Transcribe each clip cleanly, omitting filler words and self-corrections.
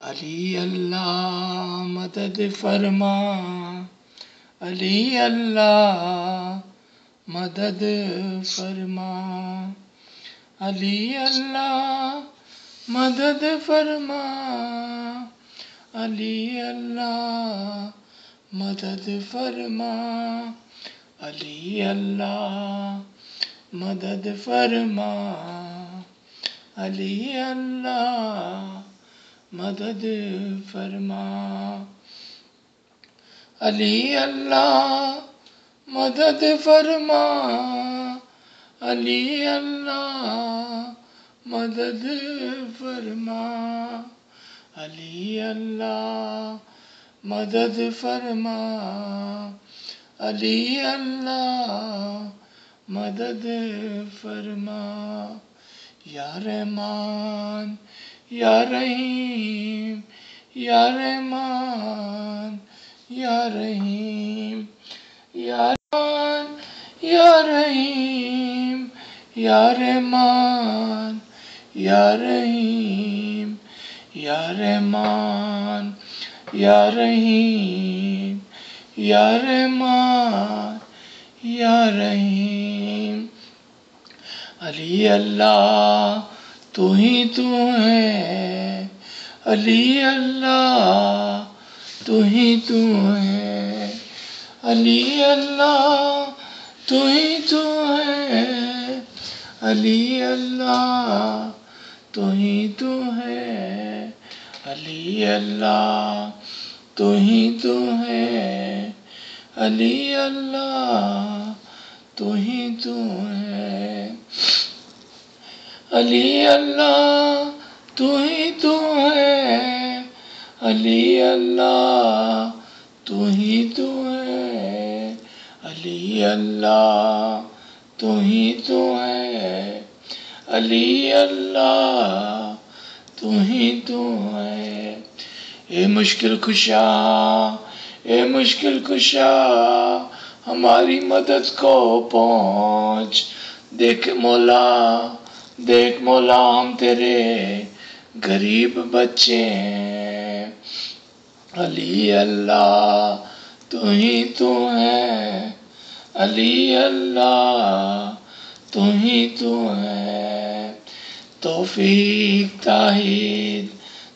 علی اللہ مدد فرما، علی اللہ مدد فرما، علی اللہ مدد فرما، علی اللہ مدد فرما، علی اللہ مدد فرما، علی اللہ مدد فرما، علی اللہ مدد فرما، علی اللہ مدد فرما، علی اللہ مدد فرما، علی اللہ مدد فرما، یا رحمان یا رحیم، یا رحمان یا رحیم، یا رحمان یا رحیم، یا رحمان یا رحیم، یا رحمان یا رحیم، یا رحمان یا رحیم، علی اللہ تو ہی تو ہے، علی اللہ تو ہی تو ہے، علی اللہ تو ہی تو ہے، علی اللہ تو ہی تو ہے، علی اللہ تو ہی تو ہے، علی اللہ تو ہی تو ہے، علی اللہ تو ہی تو ہے، علی اللہ تو ہی تو ہے، علی اللہ تو ہی تو ہے، علی اللہ تو ہی تو ہے، اے مشکل کشا، اے مشکل کشا ہماری مدد کو پہنچ، دیکھ مولا، دیکھ مولا ہم تیرے غریب بچے ہیں، علی اللہ تو ہی تو ہے، علی اللہ تو ہی تو ہے، توفیق تائید،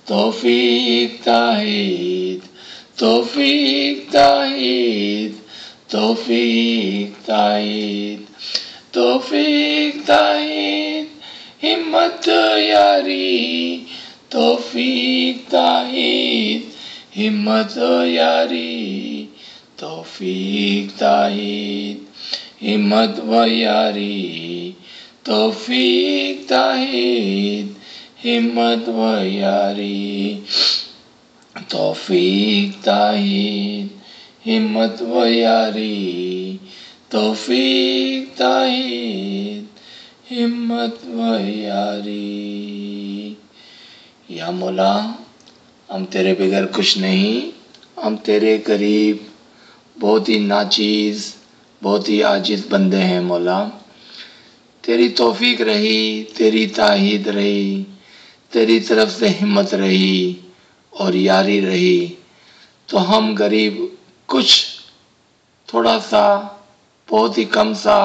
توفیق تائید، توفیق تائید، توفیق تائید، توفیق تائید، ہمت یاری، توفیق تائید، ہمت یاری، توفیق تائید، ہمت و یاری، توفیق تائید، ہمت و یاری، توفیق تائید، ہمت و یاری، توفیق تائید، ہمت و یاری، یا مولا ہم تیرے بغیر کچھ نہیں، ہم تیرے قریب بہت ہی ناچیز، بہت ہی عاجز بندے ہیں مولا، تیری توفیق رہی، تیری تائید رہی، تیری طرف سے ہمت رہی اور یاری رہی تو ہم غریب کچھ تھوڑا سا بہت ہی کم سا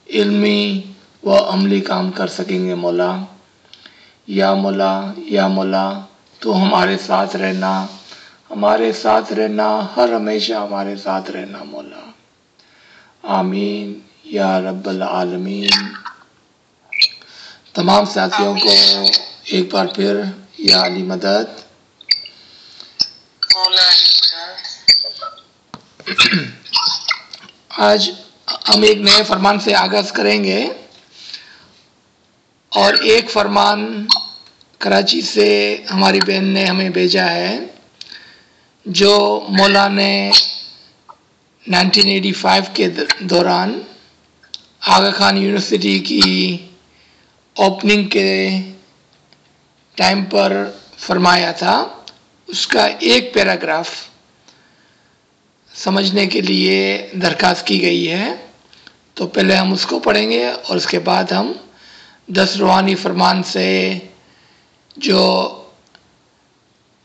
علمی و عملی کام کر سکیں گے مولا، یا مولا، یا مولا تو ہمارے ساتھ رہنا، ہمارے ساتھ رہنا، ہر ہمیشہ ہمارے ساتھ رہنا مولا، آمین یا رب العالمین۔ تمام ساتھیوں کو ایک بار پھر یا علی مدد، آج ہم ایک نئے فرمان سے آغاز کریں گے، اور ایک فرمان کراچی سے ہماری بہن نے ہمیں بھیجا ہے جو مولا نے 1985 کے دوران آغا خان یونیورسٹی کی اوپننگ کے ٹائم پر فرمایا تھا، اس کا ایک پیراگراف سمجھنے کے لیے درخواست کی گئی ہے، تو پہلے ہم اس کو پڑھیں گے اور اس کے بعد ہم 10 روحانی فرمان سے جو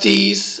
30,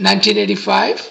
1985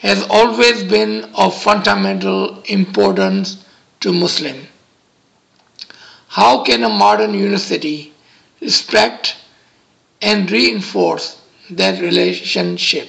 has always been of fundamental importance to Muslim. How can a modern university respect and reinforce that relationship?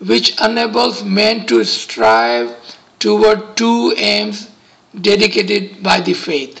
which enables man to strive toward two aims dedicated by the faith,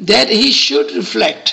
That he should reflect,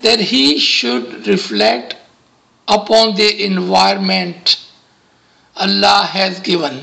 That he should reflect upon the environment Allah has given।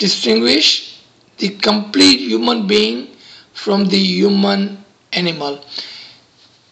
distinguish the complete human being from the human animal।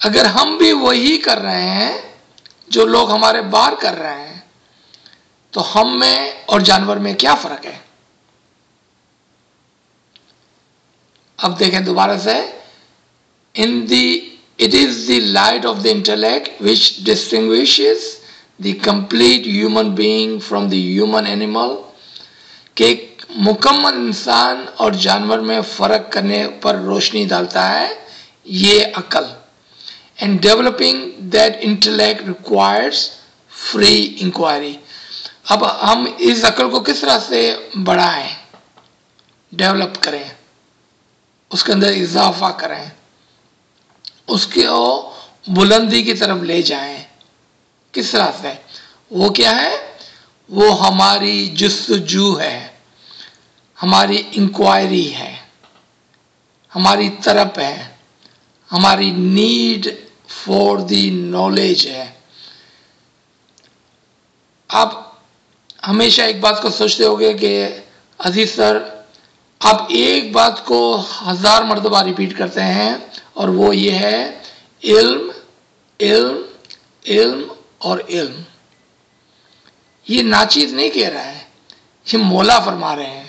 اگر ہم بھی وہی کر رہے ہیں جو لوگ ہمارے باہر کر رہے ہیں تو ہم میں اور جانور میں کیا فرق ہے؟ اب دیکھیں دوبارہ سے، it is the light of the intellect which distinguishes the complete human being from the human animal، کہ ایک مکمل انسان اور جانور میں فرق کرنے پر روشنی ڈالتا ہے یہ عقل. And developing that intellect requires free inquiry. اب ہم اس عقل کو کس طرح سے بڑھائیں، ڈیولپ کریں، اس کے اندر اضافہ کریں، اس کو بلندی کی طرف لے جائیں. کس طرح سے؟ وہ کیا ہے؟ وہ ہماری جستجو ہے، ہماری انکوائری ہے، ہماری طلب ہے، ہماری نیڈ فور دی نالج ہے. آپ ہمیشہ ایک بات کو سوچتے ہوگے کہ عزیز سر آپ ایک بات کو 1000 مرتبہ ریپیٹ کرتے ہیں اور وہ یہ ہے علم علم علم اور علم. یہ ناچیز نہیں کہہ رہا ہے، یہ مولا فرما رہے ہیں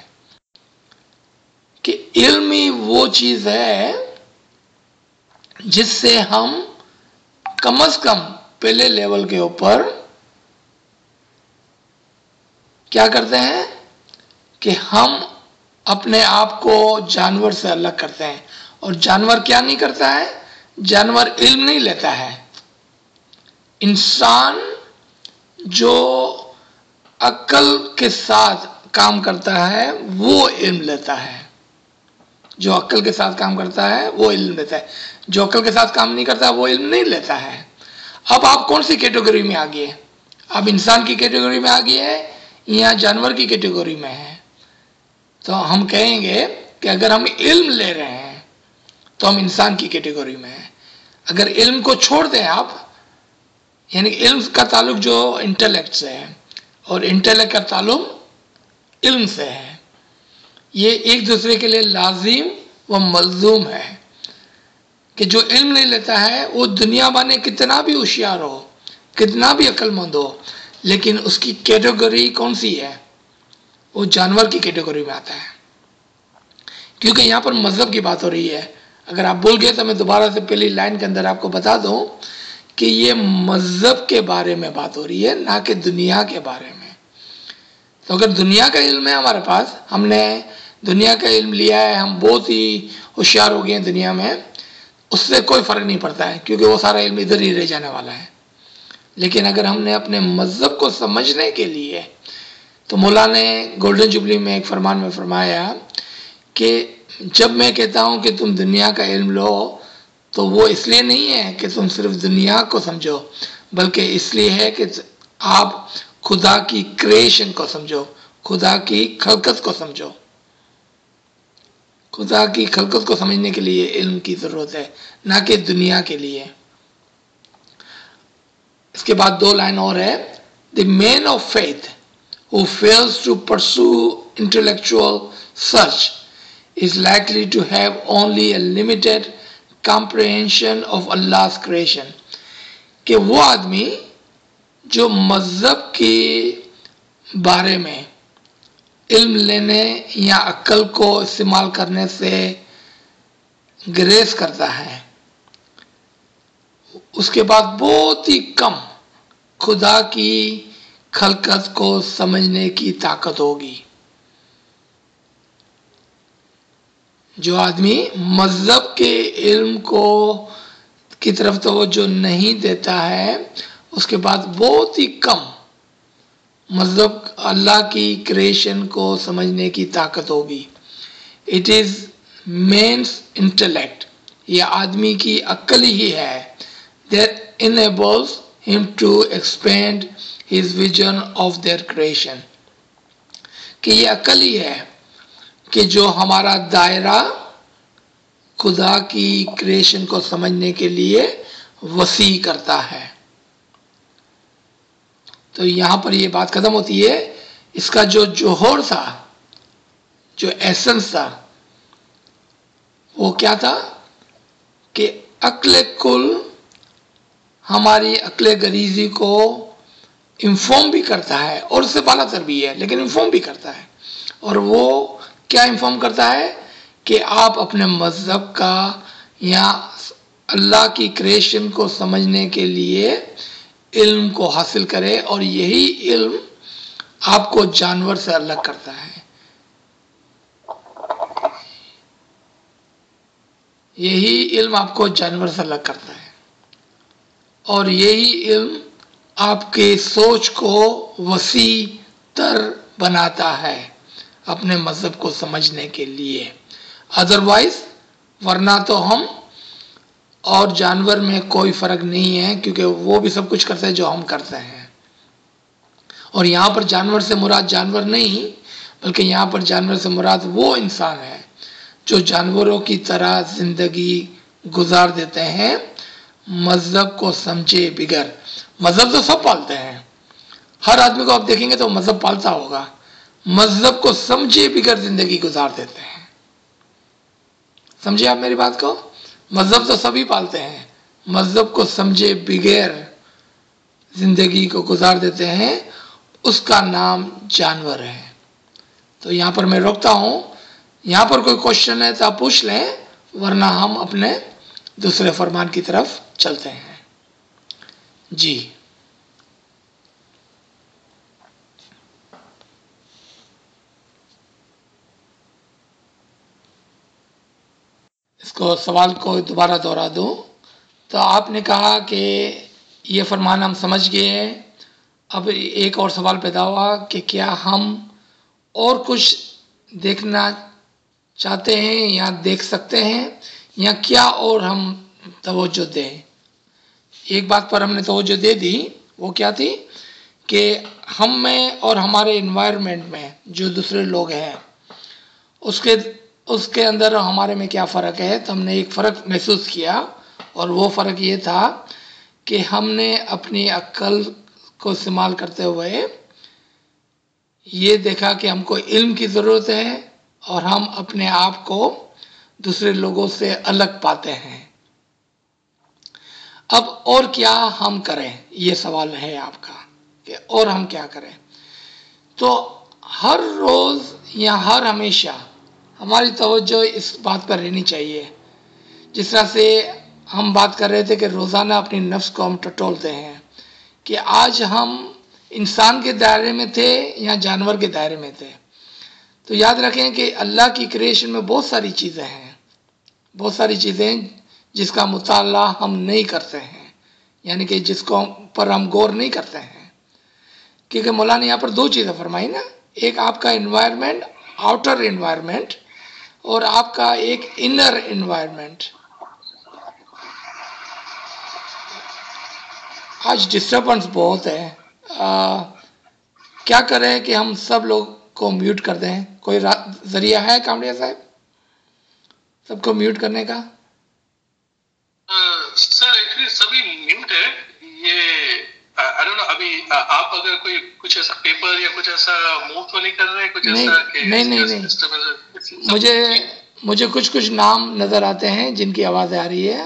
کہ علم ہی وہ چیز ہے جس سے ہم کم از کم پہلے لیول کے اوپر کیا کرتے ہیں کہ ہم اپنے آپ کو جانور سے الگ کرتے ہیں. اور جانور کیا نہیں کرتا ہے؟ جانور علم نہیں لیتا ہے. انسان جو عقل کے ساتھ کام کرتا ہے وہ علم لیتا ہے. جو عقل کے ساتھ کام کرتا ہے وہ علم لیتا ہے، جو عقل کے ساتھ کام نہیں کرتا وہ علم نہیں لیتا ہے. اب آپ کون سی کیٹیگری میں آگئے؟ آپ انسان کی کیٹیگری میں آگئے ہیں یا جانور کی کیٹیگری میں ہے؟ تو ہم کہیں گے کہ اگر ہم علم لے رہے ہیں تو ہم انسان کی کیٹیگری میں ہیں. اگر علم کو چھوڑ دیں آپ، یعنی علم کا تعلق جو انٹلیکٹ سے ہے اور انٹلیکٹ کا تعلق علم سے ہے، یہ ایک دوسرے کے لیے لازم و ملزوم ہے. کہ جو علم نہیں لیتا ہے وہ دنیا بانے کتنا بھی ہوشیار ہو، کتنا بھی عقل مند ہو، لیکن اس کی کیٹیگری کون سی ہے؟ وہ جانور کی کیٹیگری میں آتا ہے. کیونکہ یہاں پر مذہب کی بات ہو رہی ہے. اگر آپ بھول گئے تو میں دوبارہ سے پہلی لائن کے اندر آپ کو بتا دوں کہ یہ مذہب کے بارے میں بات ہو رہی ہے، نہ کہ دنیا کے بارے میں. تو اگر دنیا کا علم ہے ہمارے پاس، ہم نے دنیا کا علم لیا ہے، ہم بہت ہی ہوشیار ہو گئے ہیں دنیا میں، اس سے کوئی فرق نہیں پڑتا ہے کیونکہ وہ سارا علم ادھر ہی رہ جانے والا ہے. لیکن اگر ہم نے اپنے مذہب کو سمجھنے کے لیے، تو مولا نے گولڈن جوبلی میں ایک فرمان میں فرمایا کہ جب میں کہتا ہوں کہ تم دنیا کا علم لو تو وہ اس لیے نہیں ہے کہ تم صرف دنیا کو سمجھو، بلکہ اس لیے ہے کہ آپ خدا کی کریشن کو سمجھو، خدا کی خلقت کو سمجھو. خدا کی خلقت کو سمجھنے کے لیے علم کی ضرورت ہے، نہ کہ دنیا کے لیے. اس کے بعد 2 لائن اور ہے. The man of faith who fails to pursue intellectual search is likely to have only a limited comprehension of Allah's creation. کہ وہ آدمی جو مذہب کے بارے میں علم لینے یا عقل کو استعمال کرنے سے گریز کرتا ہے، اس کے بعد بہت ہی کم خدا کی خلقت کو سمجھنے کی طاقت ہوگی. جو آدمی مذہب کے علم کی طرف توجہ نہیں دیتا ہے، اس کے بعد بہت ہی کم مذہب اللہ کی کریشن کو سمجھنے کی طاقت ہوگی. It is man's intellect، یہ آدمی کی عقل ہی ہے that enables him to expand his vision of their creation. کہ یہ عقل ہی ہے کہ جو ہمارا دائرہ خدا کی کریشن کو سمجھنے کے لیے وسیع کرتا ہے. تو یہاں پر یہ بات ختم ہوتی ہے. اس کا جو جوہر تھا، جو ایسنس تھا، وہ کیا تھا کہ عقل کل ہماری عقل غریزی کو انفارم بھی کرتا ہے اور اس سے بالا تر بھی ہے، لیکن انفارم بھی کرتا ہے. اور وہ کیا انفارم کرتا ہے کہ آپ اپنے مذہب کا یا اللہ کی کریشن کو سمجھنے کے لیے علم کو حاصل کرے، اور یہی علم آپ کو جانور سے الگ کرتا ہے. یہی علم آپ کو جانور سے الگ کرتا ہے، اور یہی علم آپ کے سوچ کو وسیع تر بناتا ہے اپنے مذہب کو سمجھنے کے لیے. ادروائز ورنہ تو ہم اور جانور میں کوئی فرق نہیں ہے، کیونکہ وہ بھی سب کچھ کرتے ہیں جو ہم کرتے ہیں. اور یہاں پر جانور سے مراد جانور نہیں، بلکہ یہاں پر جانور سے مراد وہ انسان ہے جو جانوروں کی طرح زندگی گزار دیتے ہیں مذہب کو سمجھے بغیر. مذہب تو سب پالتے ہیں، ہر آدمی کو آپ دیکھیں گے تو مذہب پالتا ہوگا. مذہب کو سمجھے بغیر زندگی گزار دیتے ہیں. سمجھے آپ میری بات کو؟ مذہب تو سبھی پالتے ہیں، مذہب کو سمجھے بغیر زندگی کو گزار دیتے ہیں، اس کا نام جانور ہے. تو یہاں پر میں روکتا ہوں. یہاں پر کوئی کوشچن ہے تو آپ پوچھ لیں، ورنہ ہم اپنے دوسرے فرمان کی طرف چلتے ہیں. جی اس کو سوال کو دوبارہ دہرا دوں تو آپ نے کہا کہ یہ فرمان ہم سمجھ گئے. اب ایک اور سوال پیدا ہوا کہ کیا ہم اور کچھ دیکھنا چاہتے ہیں یا دیکھ سکتے ہیں، یا کیا اور ہم توجہ دیں. ایک بات پر ہم نے توجہ دے دی، وہ کیا تھی کہ ہم میں اور ہمارے انوائرمنٹ میں جو دوسرے لوگ ہیں اس کے اندر ہمارے میں کیا فرق ہے. تو ہم نے ایک فرق محسوس کیا، اور وہ فرق یہ تھا کہ ہم نے اپنی عقل کو استعمال کرتے ہوئے یہ دیکھا کہ ہم کو علم کی ضرورت ہے، اور ہم اپنے آپ کو دوسرے لوگوں سے الگ پاتے ہیں. اب اور کیا ہم کریں، یہ سوال ہے آپ کا کہ اور ہم کیا کریں. تو ہر روز یا ہر ہمیشہ ہماری توجہ اس بات پر رہنی چاہیے، جس طرح سے ہم بات کر رہے تھے کہ روزانہ اپنی نفس کو ہم ٹٹولتے ہیں کہ آج ہم انسان کے دائرے میں تھے یا جانور کے دائرے میں تھے. تو یاد رکھیں کہ اللہ کی کریشن میں بہت ساری چیزیں ہیں، بہت ساری چیزیں جس کا مطالعہ ہم نہیں کرتے ہیں، یعنی کہ جس کو پر ہم غور نہیں کرتے ہیں. کیونکہ مولا نے یہاں پر دو چیزیں فرمائی نا، ایک آپ کا انوائرمنٹ، آؤٹر انوائرمنٹ، اور آپ کا ایک انر انوائرمنٹ. آج ڈسٹربنس بہت ہے، کیا کریں کہ ہم سب لوگ کو میوٹ کر دیں. کوئی ذریعہ ہے کامڑیا صاحب سب کو میوٹ کرنے کا؟ سر ایکچولی سبھی میوٹ ہے. یہ ابھی آپ اگر کوئی کچھ ایسا پیپر یا کچھ ایسا موو تو نہیں کر رہے کچھ ایسا کہ نہیں. مجھے کچھ نام نظر آتے ہیں جن کی آوازیں آ رہی ہے،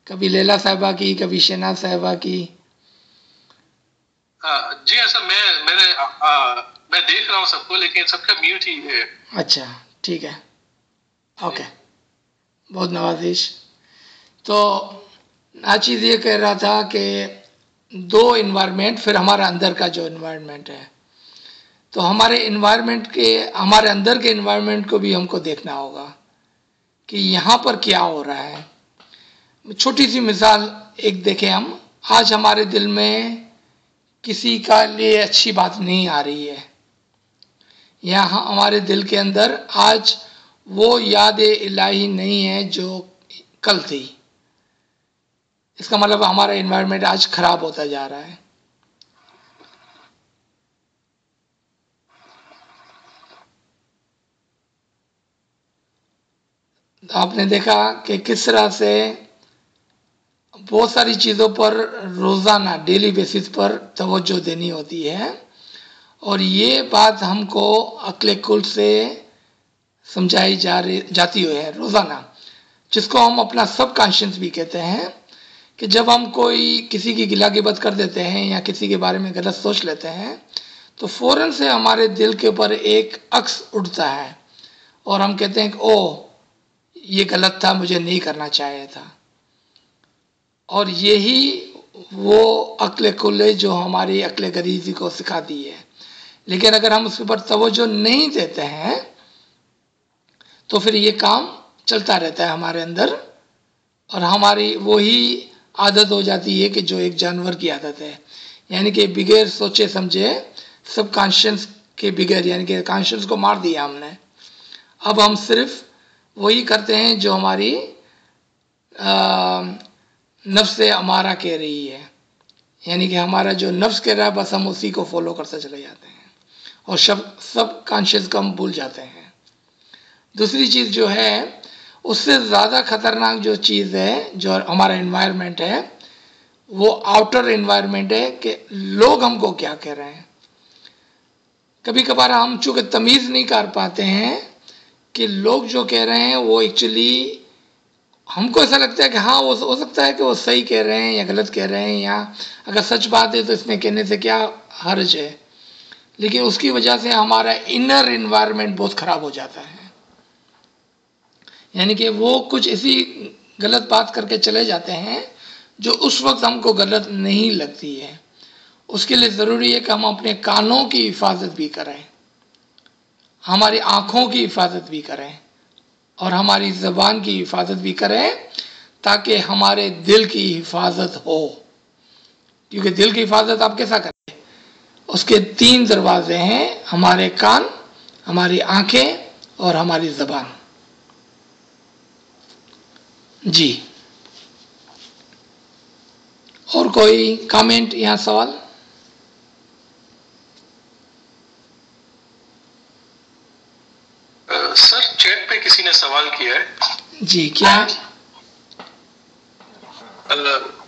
کبھی لیلا صاحبہ کی، کبھی شہناز صاحبہ کی. جی ایسا میں دیکھ رہا ہوں سب کو، لیکن سب کا میوٹ ہی ہے. اچھا ٹھیک ہے، اوکے، بہت نوازش. تو ناچیز یہ کہہ رہا تھا کہ دو انوائرمنٹ، پھر ہمارا اندر کا جو انوائرمنٹ ہے، تو ہمارے انوائرمنٹ کے، ہمارے اندر کے انوائرمنٹ کو بھی ہم کو دیکھنا ہوگا کہ یہاں پر کیا ہو رہا ہے. چھوٹی سی مثال ایک دیکھیں ہم، آج ہمارے دل میں کسی کا لیے اچھی بات نہیں آ رہی ہے، یا ہمارے دل کے اندر آج وہ یاد الہی نہیں ہے جو کل تھی. اس کا مطلب ہمارا انوائرمنٹ آج خراب ہوتا جا رہا ہے. آپ نے دیکھا کہ کس طرح سے بہت ساری چیزوں پر روزانہ ڈیلی بیسس پر توجہ دینی ہوتی ہے، اور یہ بات ہم کو عقل کل سے سمجھائی جاتی ہے روزانہ، جس کو ہم اپنا سب کانشنس بھی کہتے ہیں کہ جب ہم کوئی کسی کی گلا گبت کر دیتے ہیں یا کسی کے بارے میں غلط سوچ لیتے ہیں تو فوراً سے ہمارے دل کے اوپر ایک عکس اٹھتا ہے اور ہم کہتے ہیں کہ او یہ غلط تھا، مجھے نہیں کرنا چاہیے تھا. اور یہی وہ عقل کلے جو ہماری عقل غریزی کو سکھاتی ہے. لیکن اگر ہم اس کے اوپر توجہ نہیں دیتے ہیں تو پھر یہ کام چلتا رہتا ہے ہمارے اندر اور ہماری وہی عادت ہو جاتی ہے کہ جو ایک جانور کی عادت ہے، یعنی کہ بغیر سوچے سمجھے سب کانشنس کے بغیر، یعنی کہ کانشنس کو مار دیا ہم نے. اب ہم صرف وہی کرتے ہیں جو ہماری نفس امارہ کہہ رہی ہے، یعنی کہ ہمارا جو نفس کہہ رہا ہے بس ہم اسی کو فالو کرتے چلے جاتے ہیں اور سب کانشیس کو ہم بھول جاتے ہیں. دوسری چیز جو ہے اس سے زیادہ خطرناک جو چیز ہے جو ہمارا انوائرمنٹ ہے وہ آؤٹر انوائرمنٹ ہے کہ لوگ ہم کو کیا کہہ رہے ہیں. کبھی کبھار ہم چونکہ تمیز نہیں کر پاتے ہیں کہ لوگ جو کہہ رہے ہیں وہ ایکچولی ہم کو ایسا لگتا ہے کہ ہاں وہ ہو سکتا ہے کہ وہ صحیح کہہ رہے ہیں یا غلط کہہ رہے ہیں، یا اگر سچ بات ہے تو اس میں کہنے سے کیا حرج ہے. لیکن اس کی وجہ سے ہمارا انر انوائرمنٹ بہت خراب ہو جاتا ہے، یعنی کہ وہ کچھ ایسی غلط بات کر کے چلے جاتے ہیں جو اس وقت ہم کو غلط نہیں لگتی ہے. اس کے لیے ضروری ہے کہ ہم اپنے کانوں کی حفاظت بھی کریں، ہماری آنکھوں کی حفاظت بھی کریں اور ہماری زبان کی حفاظت بھی کریں تاکہ ہمارے دل کی حفاظت ہو. کیونکہ دل کی حفاظت آپ کیسا کریں؟ اس کے 3 دروازے ہیں، ہمارے کان، ہماری آنکھیں اور ہماری زبان. جی اور کوئی کامنٹ یا سوال؟ سر چیٹ پہ کسی نے سوال کیا ہے. جی کیا ہے؟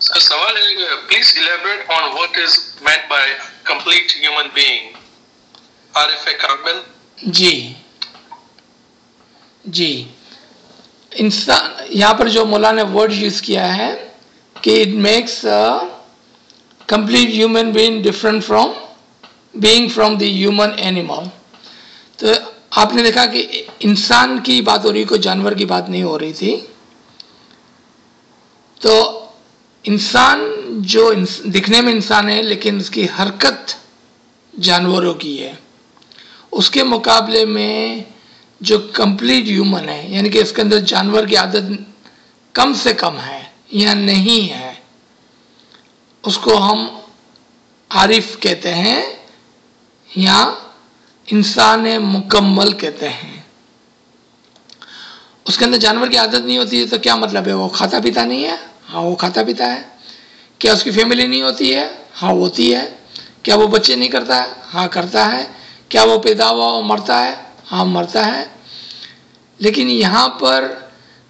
سر سوال ہے please elaborate on what is meant by complete human being. عارف کامل. جی انسان، یہاں پر جو مولانا نے ورڈ یوز کیا ہے کہ it makes complete human being different from being from the human animal. تو آپ نے دیکھا کہ انسان کی بات ہو رہی، کوئی جانور کی بات نہیں ہو رہی تھی. تو انسان جو دکھنے میں انسان ہے لیکن اس کی حرکت جانوروں کی ہے. اس کے مقابلے میں جو کمپلیٹ ہیومن ہے، یعنی کہ اس کے اندر جانور کی عادت کم سے کم ہے یا نہیں ہے، اس کو ہم عارف کہتے ہیں یا انسان مکمل کہتے ہیں. اس کے اندر جانور کی عادت نہیں ہوتی ہے تو کیا مطلب ہے؟ وہ کھاتا پیتا نہیں ہے؟ ہاں وہ کھاتا پیتا ہے. کیا اس کی فیملی نہیں ہوتی ہے؟ ہاں ہوتی ہے. کیا وہ بچے نہیں کرتا ہے؟ ہاں کرتا ہے. کیا وہ پیدا ہوا وہ مرتا ہے؟ ہاں مرتا ہے. لیکن یہاں پر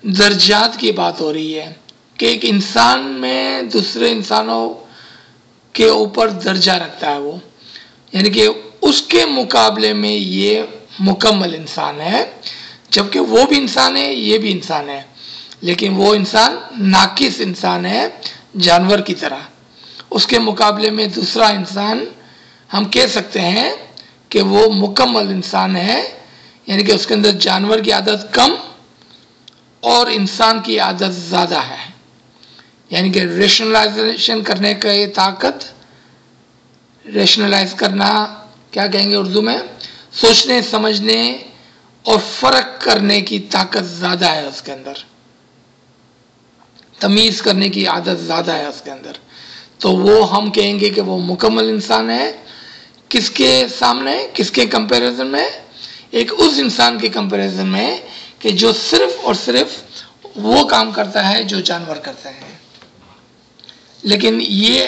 درجات کی بات ہو رہی ہے کہ ایک انسان میں دوسرے انسانوں کے اوپر درجہ رکھتا ہے وہ، یعنی کہ اس کے مقابلے میں یہ مکمل انسان ہے، جبکہ وہ بھی انسان ہے یہ بھی انسان ہے، لیکن وہ انسان ناقص انسان ہے جانور کی طرح. اس کے مقابلے میں دوسرا انسان ہم کہہ سکتے ہیں کہ وہ مکمل انسان ہے، یعنی کہ اس کے اندر جانور کی عادت کم اور انسان کی عادت زیادہ ہے. یعنی کہ ریشنلائزیشن کرنے کا یہ طاقت، ریشنلائز کرنا کیا کہیں گے اردو میں، سوچنے سمجھنے اور فرق کرنے کی طاقت زیادہ ہے اس کے اندر، تمیز کرنے کی عادت زیادہ ہے اس کے اندر. تو وہ ہم کہیں گے کہ وہ مکمل انسان ہے. کس کے سامنے، کس کے کمپیریزن میں؟ ایک اس انسان کے کمپیریزن میں کہ جو صرف اور صرف وہ کام کرتا ہے جو جانور کرتے ہیں. لیکن یہ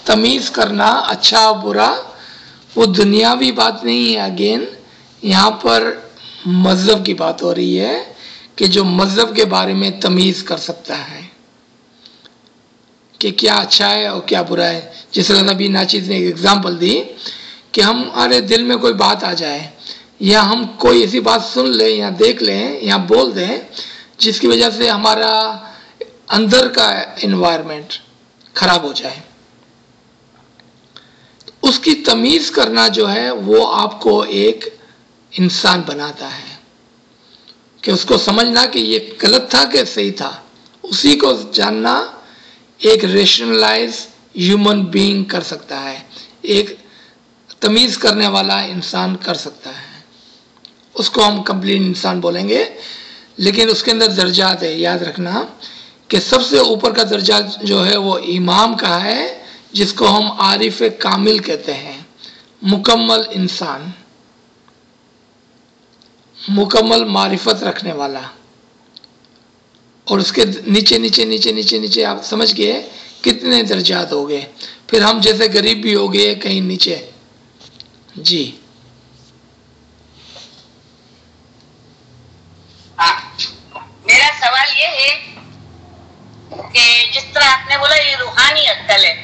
تمیز کرنا اچھا برا وہ دنیاوی بات نہیں ہے. اگین یہاں پر مذہب کی بات ہو رہی ہے کہ جو مذہب کے بارے میں تمیز کر سکتا ہے کہ کیا اچھا ہے اور کیا برا ہے. جس طرح نبی ناچیز نے ایک ایگزامپل دی کہ ہمارے دل میں کوئی بات آ جائے یا ہم کوئی ایسی بات سن لیں یا دیکھ لیں یا بول دیں جس کی وجہ سے ہمارا اندر کا انوائرمنٹ خراب ہو جائے. اس کی تمیز کرنا جو ہے وہ آپ کو ایک انسان بناتا ہے کہ اس کو سمجھنا کہ یہ غلط تھا کہ صحیح تھا. اسی کو جاننا ایک ریشنلائز ہیومن بینگ کر سکتا ہے، ایک تمیز کرنے والا انسان کر سکتا ہے. اس کو ہم کمپلیٹ انسان بولیں گے. لیکن اس کے اندر درجات ہے، یاد رکھنا کہ سب سے اوپر کا درجہ جو ہے وہ امام کا ہے، جس کو ہم عارف کامل کہتے ہیں، مکمل انسان، مکمل معرفت رکھنے والا. اور اس کے نیچے نیچے نیچے نیچے نیچے آپ سمجھ گئے کتنے درجات ہو گئے. پھر ہم جیسے غریب بھی ہو گئے کہیں نیچے. جی میرا سوال یہ ہے کہ جس طرح آپ نے بولا یہ روحانی عقل ہے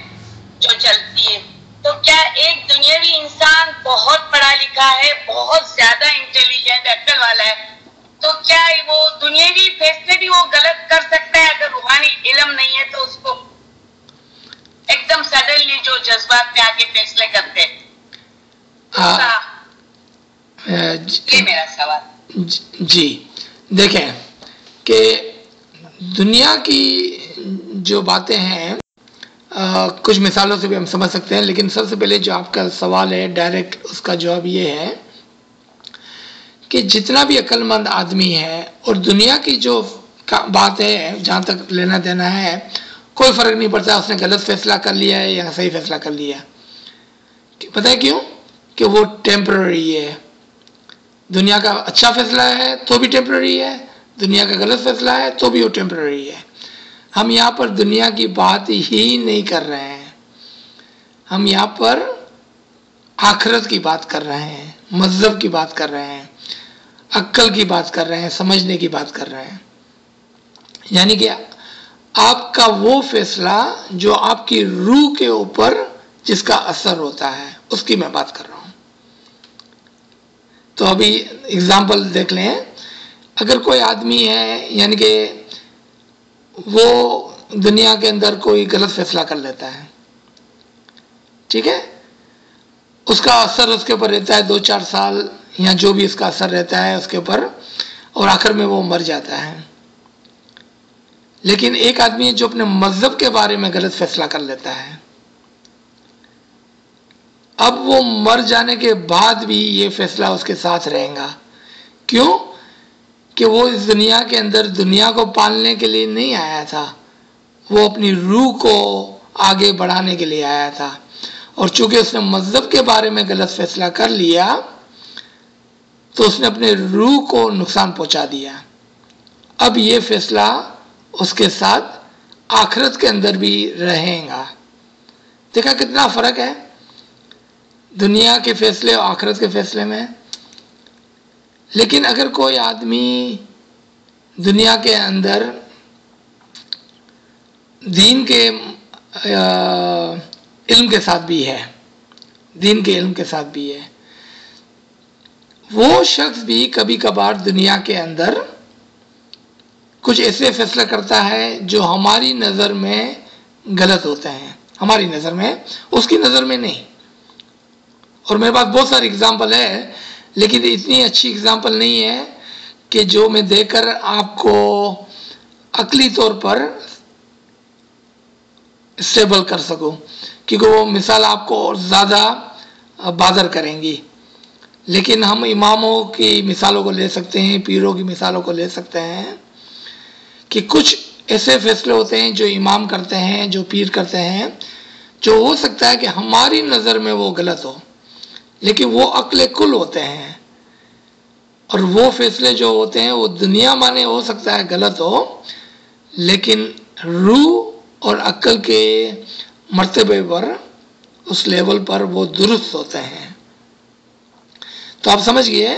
جو چلتی ہے، تو کیا ایک دنیاوی انسان بہت پڑھا لکھا ہے، بہت زیادہ انٹیلیجنٹ عقل والا ہے، تو کیا وہ دنیاوی فیصلے بھی وہ غلط کر سکتا ہے اگر روحانی علم نہیں ہے تو اس کو ایک دم سڈنلی جو جذبات میں آ کے فیصلے کرتے ہیں؟ یہ میرا سوال. جی دیکھیں کہ دنیا کی جو باتیں ہیں کچھ مثالوں سے بھی ہم سمجھ سکتے ہیں، لیکن سب سے پہلے جو آپ کا سوال ہے ڈائریکٹ اس کا جواب یہ ہے کہ جتنا بھی عقل مند آدمی ہے اور دنیا کی جو بات ہے جہاں تک لینا دینا ہے، کوئی فرق نہیں پڑتا اس نے غلط فیصلہ کر لیا ہے یا صحیح فیصلہ کر لیا. پتہ ہے کیوں؟ کہ وہ ٹیمپرری ہے. دنیا کا اچھا فیصلہ ہے تو بھی ٹیمپرری ہے، دنیا کا غلط فیصلہ ہے تو بھی وہ ٹیمپرری ہے. ہم یہاں پر دنیا کی بات ہی نہیں کر رہے ہیں، ہم یہاں پر آخرت کی بات کر رہے ہیں، مذہب کی بات کر رہے ہیں، عقل کی بات کر رہے ہیں، سمجھنے کی بات کر رہے ہیں. یعنی کہ آپ کا وہ فیصلہ جو آپ کی روح کے اوپر جس کا اثر ہوتا ہے اس کی میں بات کر رہا ہوں. تو ابھی اگزامپل دیکھ لیں. اگر کوئی آدمی ہے یعنی کہ وہ دنیا کے اندر کوئی غلط فیصلہ کر لیتا ہے، ٹھیک ہے، اس کا اثر اس کے اوپر رہتا ہے 2-4 سال یا جو بھی اس کا اثر رہتا ہے اس کے اوپر، اور آخر میں وہ مر جاتا ہے. لیکن ایک آدمی جو اپنے مذہب کے بارے میں غلط فیصلہ کر لیتا ہے، اب وہ مر جانے کے بعد بھی یہ فیصلہ اس کے ساتھ رہے گا. کیوں؟ کہ وہ اس دنیا کے اندر دنیا کو پالنے کے لیے نہیں آیا تھا، وہ اپنی روح کو آگے بڑھانے کے لیے آیا تھا. اور چونکہ اس نے مذہب کے بارے میں غلط فیصلہ کر لیا تو اس نے اپنے روح کو نقصان پہنچا دیا. اب یہ فیصلہ اس کے ساتھ آخرت کے اندر بھی رہے گا. دیکھا کتنا فرق ہے دنیا کے فیصلے اور آخرت کے فیصلے میں. لیکن اگر کوئی آدمی دنیا کے اندر دین کے علم کے ساتھ بھی ہے، دین کے علم کے ساتھ بھی ہے، وہ شخص بھی کبھی کبھار دنیا کے اندر کچھ ایسے فیصلے کرتا ہے جو ہماری نظر میں غلط ہوتے ہیں، ہماری نظر میں، اس کی نظر میں نہیں. اور میرے پاس بہت ساری اگزامپل ہے، لیکن اتنی اچھی اگزامپل نہیں ہے کہ جو میں دے کر آپ کو عقلی طور پر اسٹیبل کر سکوں، کیونکہ وہ مثال آپ کو اور زیادہ بادر کریں گی. لیکن ہم اماموں کی مثالوں کو لے سکتے ہیں، پیروں کی مثالوں کو لے سکتے ہیں کہ کچھ ایسے فیصلے ہوتے ہیں جو امام کرتے ہیں، جو پیر کرتے ہیں، جو ہو سکتا ہے کہ ہماری نظر میں وہ غلط ہو، لیکن وہ عقل کل ہوتے ہیں. اور وہ فیصلے جو ہوتے ہیں وہ دنیا مانے ہو سکتا ہے غلط ہو، لیکن روح اور عقل کے مرتبے پر، اس لیول پر وہ درست ہوتے ہیں. تو آپ سمجھ گئے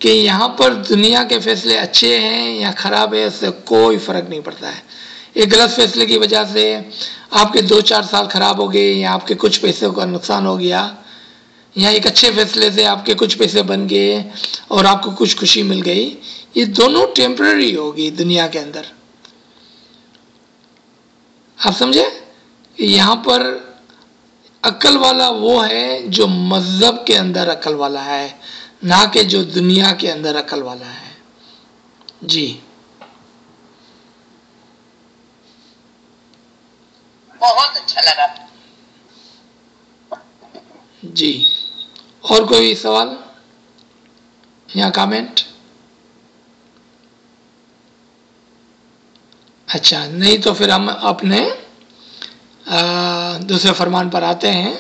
کہ یہاں پر دنیا کے فیصلے اچھے ہیں یا خراب ہے، اس سے کوئی فرق نہیں پڑتا ہے. ایک غلط فیصلے کی وجہ سے آپ کے 2-4 سال خراب ہو گئے، یا آپ کے کچھ پیسوں کا نقصان ہو گیا، یا ایک اچھے فیصلے سے آپ کے کچھ پیسے بن گئے اور آپ کو کچھ خوشی مل گئی. یہ دونوں ٹیمپرری ہوگی دنیا کے اندر. آپ سمجھے کہ یہاں پر عقل والا وہ ہے جو مذہب کے اندر عقل والا ہے، نہ کہ جو دنیا کے اندر عقل والا ہے. جی بہت اچھا لگا. جی اور کوئی سوال یا کامنٹ؟ اچھا نہیں تو پھر ہم اپنے دوسرے فرمان پر آتے ہیں.